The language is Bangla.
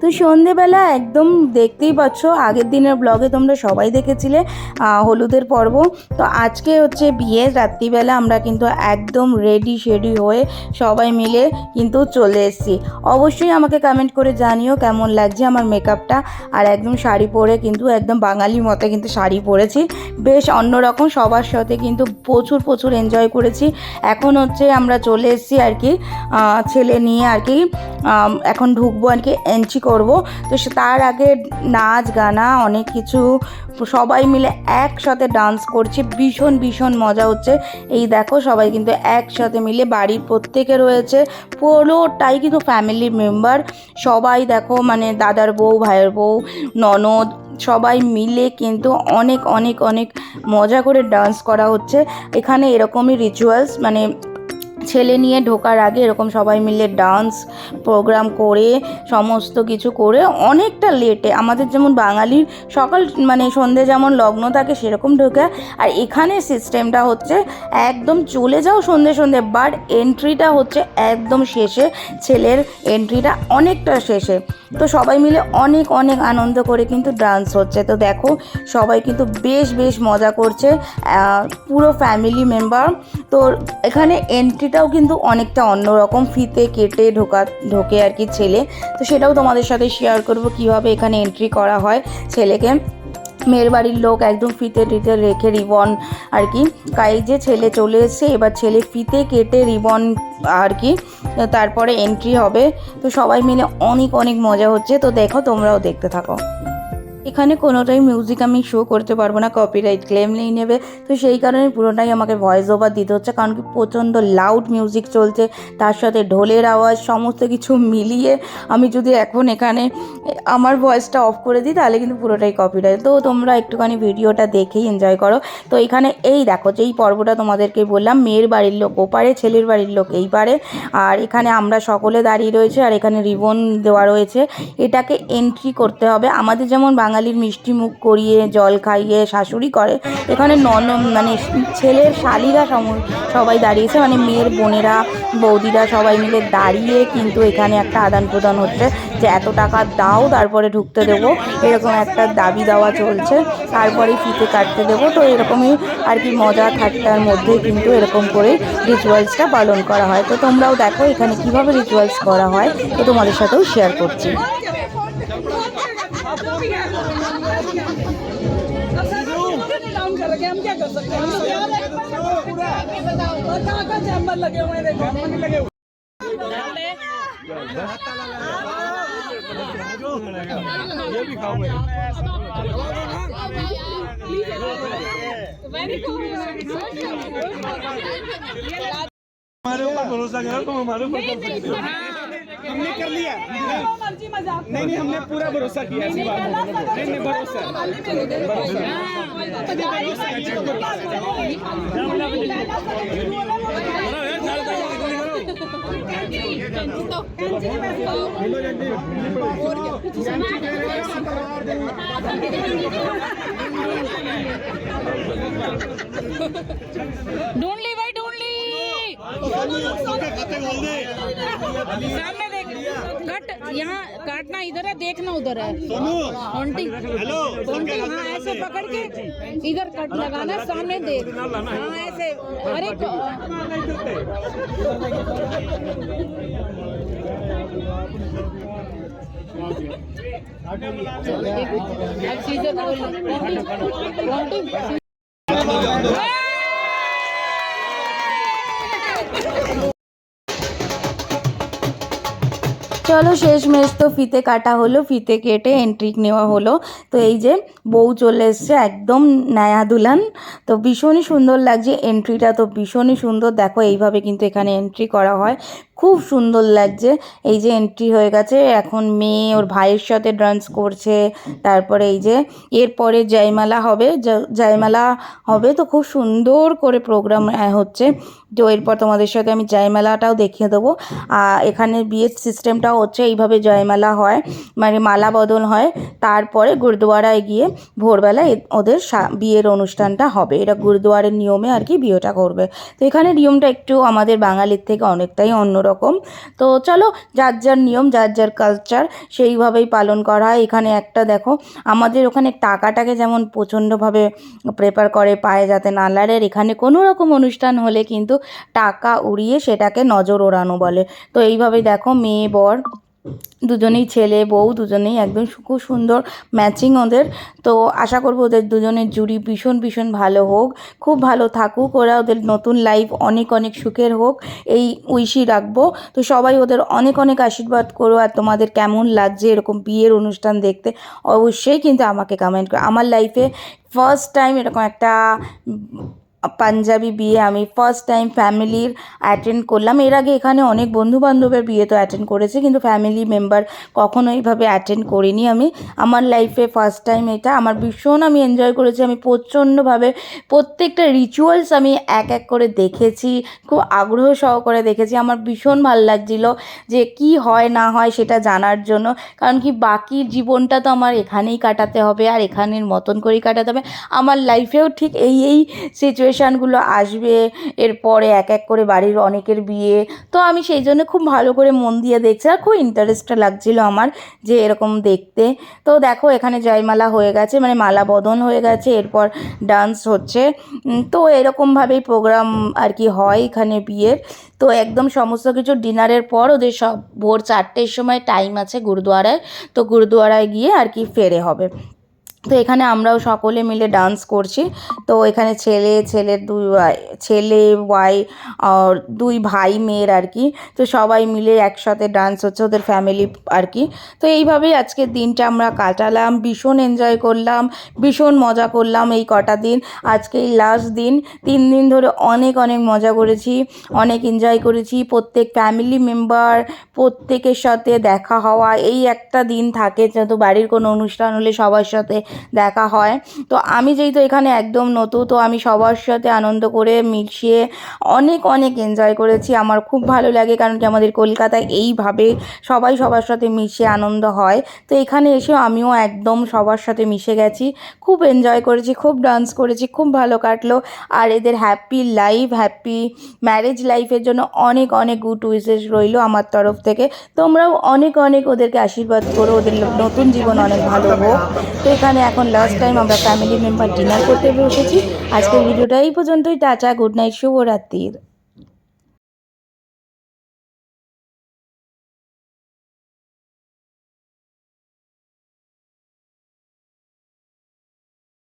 তো সন্ধেবেলা একদম দেখতেই পাচ্ছ, আগের দিনের ব্লগে তোমরা সবাই দেখেছিলে হলুদের পর্ব। তো আজকে হচ্ছে বিয়ে রাত্রিবেলা, আমরা কিন্তু একদম রেডি শেডি হয়ে সবাই মিলে কিন্তু চলে এসেছি। অবশ্যই আমাকে কমেন্ট করে জানিও কেমন লাগছে আমার মেকআপটা। আর একদম শাড়ি পরে কিন্তু একদম বাঙালি মতে কিন্তু শাড়ি পরেছি, বেশ অন্যরকম। সবার সাথে কিন্তু প্রচুর এনজয় করেছি। এখন হচ্ছে আমরা চলে এসেছি আর কি ছেলে নিয়ে আর কি, এখন ঢুকবো আর কি, এন্ট্রি করব। তো তার আগে নাচ গানা অনেক কিছু, সবাই মিলে একসাথে ডান্স করছি, ভীষণ মজা হচ্ছে। এই দেখো সবাই কিন্তু একসাথে মিলে, বাড়ির প্রত্যেকে রয়েছে, পুরোটাই কিন্তু ফ্যামিলি মেম্বার সবাই। দেখো মানে দাদার বউ, ভাইয়ের বউ, ননদ, সবাই মিলে কিন্তু অনেক মজা করে ডান্স করা হচ্ছে এখানে। এরকমই রিচুয়ালস, মানে ছেলে নিয়ে ঢোকার আগে এরকম সবাই মিলে ডান্স প্রোগ্রাম করে সমস্ত কিছু করে অনেকটা লেটে, আমাদের যেমন বাঙালির সকাল মানে সন্ধে যেমন লগ্ন থাকে সেরকম ঢোকে। আর এখানে সিস্টেমটা হচ্ছে একদম চলে যাও সন্ধে, বাট এন্ট্রিটা হচ্ছে একদম শেষে, ছেলের এন্ট্রিটা অনেকটা শেষে। তো সবাই মিলে অনেক আনন্দ করে কিন্তু ডান্স হচ্ছে। তো দেখো সবাই কিন্তু বেশ মজা করছে, পুরো ফ্যামিলি মেম্বার। তো এখানে এন্ট্রিটাও কিন্তু অনেকটা অন্যরকম, ফিতে কেটে ঢোকে আর কি ছেলে। তো সেটাও তোমাদের সাথে শেয়ার করব কিভাবে এখানে এন্ট্রি করা হয় ছেলেকে। মেয়ের বাড়ির লোক একদম ফিতে টিতে রেখে রিবন আর কি, যে ছেলে চলে এসছে, এবার ছেলে ফিতে কেটে রিবন আর কি, তারপরে এন্ট্রি হবে। তো সবাই মিলে অনেক মজা হচ্ছে। তো দেখো, তোমরাও দেখতে থাকো। এখানে কোনোটাই মিউজিক আমি শো করতে পারবো না, কপিরাইট ক্লেম নিয়ে নেবে। তো সেই কারণে পুরোটাই আমাকে ভয়েস ওভার দিতে হচ্ছে, কারণ কি প্রচণ্ড লাউড মিউজিক চলছে, তার সাথে ঢোলের আওয়াজ, সমস্ত কিছু মিলিয়ে আমি যদি এখন এখানে আমার ভয়েসটা অফ করে দিই তাহলে কিন্তু পুরোটাই কপিরাইট। তো তোমরা একটুখানি ভিডিওটা দেখেই এনজয় করো। তো এখানে এই দেখো, যেই পর্বটা তোমাদেরকে বললাম, মেয়ের বাড়ির লোক ওপারে, ছেলের বাড়ির লোক এই পারে, আর এখানে আমরা সকলে দাঁড়িয়ে রয়েছে, আর এখানে রিবন দেওয়া রয়েছে। এটাকে এন্ট্রি করতে হবে। আমাদের যেমন বাঙালির মিষ্টি মুখ করিয়ে জল খাইয়ে শাশুড়ি করে, এখানে মানে ছেলের শালিরা সবাই দাঁড়িয়েছে, মানে মেয়ের বোনেরা, বৌদিরা সবাই মিলে দাঁড়িয়ে কিন্তু এখানে একটা আদান প্রদান হচ্ছে, যে এত টাকা দাও তারপরে ঢুকতে দেবো, এরকম একটা দাবি দেওয়া চলছে, তারপরে ফিতে কাটতে দেবো। তো এরকমই আর কি মজা ঠাট্টার মধ্যে কিন্তু এরকম করে রিচুয়ালসটা পালন করা হয়। তো তোমরাও দেখো এখানে কিভাবে রিচুয়ালস করা হয়, তো তোমাদের সাথেও শেয়ার করছি। हम क्या कर सकते हैं, चैम्बर लगे हुए हैं, ये भी खाओगे। हमारे ऊपर भरोसा करो, तुम हमारे ऊपर हमने कर लिया, नहीं हमने पूरा भरोसा किया, ऐसी बात नहीं भरोसा ढूंढ ली भाई, ढूंढ ली। सामने देख, कट यहाँ काटना इधर है, देखना उधर है। हॉन्टिंग, हॉन्टिंग, हाँ ऐसे पकड़ के इधर कट लगाना, सामने देख, हाँ ऐसे। अरे अब सीजर চলো শেষমেশ তো ফিতে কাটা হলো, ফিতে কেটে এন্ট্রি নেওয়া হলো। তো এই যে বউ চলে এসছে একদম নয়া দুলহান। তো ভীষণই সুন্দর লাগছে এন্ট্রিটা, তো ভীষণই সুন্দর। দেখো এইভাবে কিন্তু এখানে এন্ট্রি করা হয়, খুব সুন্দর লাগছে। এই যে এন্ট্রি হয়ে গেছে, এখন মেয়ে ওর ভাইয়ের সাথে ডান্স করছে। তারপরে এই যে এরপরে জয়মালা হবে, জয়মালা হবে। তো খুব সুন্দর করে প্রোগ্রাম হচ্ছে। তো এরপর তোমাদের সাথে আমি জয়মালাটাও দেখিয়ে দেবো। এখানে বিয়ের সিস্টেমটাও হচ্ছে এইভাবে, জয়মালা হয় মানে মালা বদল হয়, তারপরে গুরুদুয়ারায় গিয়ে ভোরবেলা ওদের বিয়ের অনুষ্ঠানটা হবে। এটা গুরুদুয়ারের নিয়মে আর কি বিয়েটা করবে। তো এখানে নিয়মটা একটু আমাদের বাঙালির থেকে অনেকটাই অন্যরকম। অন্যরকম। তো চলো, যার যার নিয়ম, যার যার কালচার, সেইভাবেই পালন করা হয়। এখানে একটা দেখো, আমাদের ওখানে টাকাটাকে যেমন প্রচণ্ডভাবে প্রেফার করে পায়ে যাতে না লাগে, এখানে কোনো রকম অনুষ্ঠান হলে কিন্তু টাকা উড়িয়ে সেটাকে নজর ওড়ানো বলে। তো এইভাবেই দেখো মেয়ে বর দুজনেই, ছেলে বউ দুজনেই একদম খুব সুন্দর ম্যাচিং ওদের। তো আশা করবো ওদের দুজনের জুড়ি ভীষণ ভীষণ ভালো হোক, খুব ভালো থাকুক ওরা, ওদের নতুন লাইফ অনেক অনেক সুখের হোক, এই উইশই রাখবো। তো সবাই ওদের অনেক অনেক আশীর্বাদ করো। আর তোমাদের কেমন লাগছে এরকম বিয়ের অনুষ্ঠান দেখতে অবশ্যই কিন্তু আমাকে কমেন্ট করো। আমার লাইফে ফার্স্ট টাইম এরকম একটা পাঞ্জাবি বিয়ে আমি ফার্স্ট টাইম ফ্যামিলির অ্যাটেন্ড করলাম। এর আগে এখানে অনেক বন্ধুবান্ধবের বিয়ে তো অ্যাটেন্ড করেছি, কিন্তু ফ্যামিলি মেম্বার কখনো এইভাবে অ্যাটেন্ড করিনি আমি। আমার লাইফে ফার্স্ট টাইম এটা। আমার ভীষণ আমি এনজয় করেছি। আমি প্রচণ্ডভাবে প্রত্যেকটা রিচুয়ালস আমি এক এক করে দেখেছি, খুব আগ্রহ সহকারে দেখেছি। আমার ভীষণ ভালো লাগছিলো যে কি হয় না হয় সেটা জানার জন্য। কারণ কি, বাকি জীবনটা তো আমার এখানেই কাটাতে হবে, আর এখানের মতন করেই কাটাতে হবে। আমার লাইফেও ঠিক এই সিচুয়েশানগুলো আসবে, এরপরে এক এক করে বাড়ির অনেকের বিয়ে। তো আমি সেই জন্য খুব ভালো করে মন দিয়ে দেখছি, আর খুব ইন্টারেস্ট লাগছিলো আমার যে এরকম দেখতে। তো দেখো এখানে জয়মালা হয়ে গেছে, মানে মালা বদন হয়ে গেছে, এরপর ডান্স হচ্ছে। তো এরকমভাবেই প্রোগ্রাম আর কি হয় এখানে বিয়ের। তো একদম সমস্ত কিছু ডিনারের পর ওদের সব ভোর 4টের সময় টাইম আছে গুরুদুয়ারায়, তো গুরুদুয়ারায় গিয়ে আর কি ফেরে হবে। তো এখানে আমরাও সকলে মিলে ডান্স করছি। তো এখানে ছেলের ছেলে ওয়াই আর 2 ভাই মেয়ের আর কি, তো সবাই মিলে একসাথে ডান্স হচ্ছে ওদের ফ্যামিলি আর কি। তো এইভাবেই আজকের দিনটা আমরা কাটালাম, ভীষণ এনজয় করলাম, ভীষণ মজা করলাম এই কটা দিন। আজকে এই লাস্ট দিন, 3 দিন ধরে অনেক অনেক মজা করেছি, অনেক এনজয় করেছি। প্রত্যেক ফ্যামিলি মেম্বার প্রত্যেকের সাথে দেখা হওয়া, এই একটা দিন থাকে যেহেতু বাড়ির কোনো অনুষ্ঠান হলে সবার সাথে দেখা হয়। তো আমি যেহেতু এখানে একদম নতুন, তো আমি সবার সাথে আনন্দ করে মিশিয়ে অনেক অনেক এনজয় করেছি। আমার খুব ভালো লাগে, কারণ কি আমাদের কলকাতায় এইভাবে সবাই সবার সাথে মিশে আনন্দ হয়। তো এখানে এসেও আমিও একদম সবার সাথে মিশে গেছি, খুব এনজয় করেছি, খুব ডান্স করেছি, খুব ভালো কাটলো। আর এদের হ্যাপি লাইফ, হ্যাপি ম্যারেজ লাইফের জন্য অনেক অনেক গুড উইশেস রইলো আমার তরফ থেকে। তোমরাও অনেক অনেক ওদেরকে আশীর্বাদ করো, ওদের নতুন জীবন অনেক ভালো হোক। তো এখানে এখন লাস্ট টাইম আমরা ফ্যামিলি মেম্বার ডিনার করতে বসেছি। আজকের ভিডিওটা এই পর্যন্তই। Tata, good night, শুভরাত্রির।